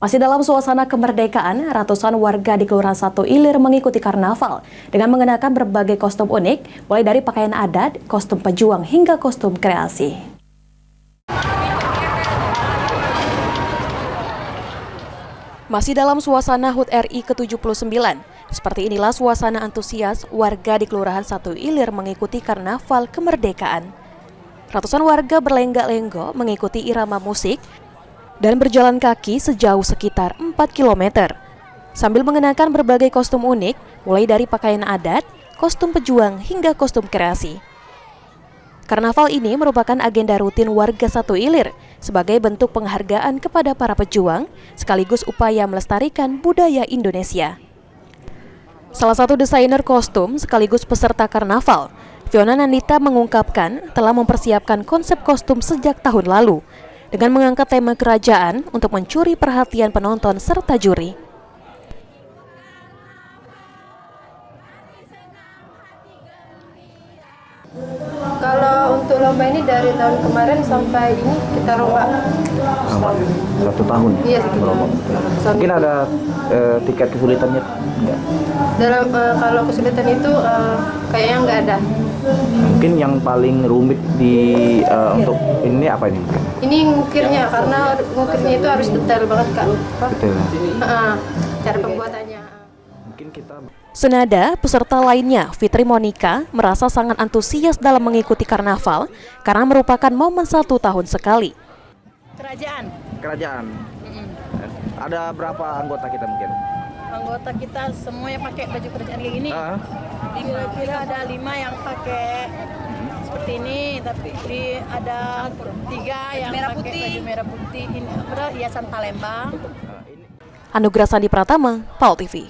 Masih dalam suasana kemerdekaan, ratusan warga di Kelurahan 1 Ilir mengikuti karnaval dengan mengenakan berbagai kostum unik, mulai dari pakaian adat, kostum pejuang, hingga kostum kreasi. Masih dalam suasana HUT RI ke-79, seperti inilah suasana antusias warga di Kelurahan 1 Ilir mengikuti karnaval kemerdekaan. Ratusan warga berlenggak-lenggok mengikuti irama musik dan berjalan kaki sejauh sekitar 4 km, sambil mengenakan berbagai kostum unik, mulai dari pakaian adat, kostum pejuang, hingga kostum kreasi. Karnaval ini merupakan agenda rutin warga 1 Ilir sebagai bentuk penghargaan kepada para pejuang, sekaligus upaya melestarikan budaya Indonesia. Salah satu desainer kostum sekaligus peserta karnaval, Fiona Nandita, mengungkapkan telah mempersiapkan konsep kostum sejak tahun lalu, dengan mengangkat tema kerajaan untuk mencuri perhatian penonton serta juri. Kalau untuk lomba ini dari tahun kemarin sampai ini kita rombak. 1 tahun? Iya, merombak. Mungkin ada tiket kesulitannya enggak? Dalam kalau kesulitan itu kayaknya nggak ada. Mungkin yang paling rumit di untuk ini apa ini? Ini ngukirnya, karena ngukirnya itu harus detail banget, Kak. Betul. Cara pembuatannya. Mungkin kita Senada, peserta lainnya, Fitri Monica, merasa sangat antusias dalam mengikuti karnaval karena merupakan momen 1 tahun sekali. kerajaan. Ada berapa anggota kita mungkin? Anggota kita semuanya pakai baju kerajaan kayak gini. Kira-kira ada 5 yang pakai seperti ini, tapi ada 3 yang pakai baju merah putih. Ini hiasan Palembang. Anugerah Sandi Pratama, PAL TV.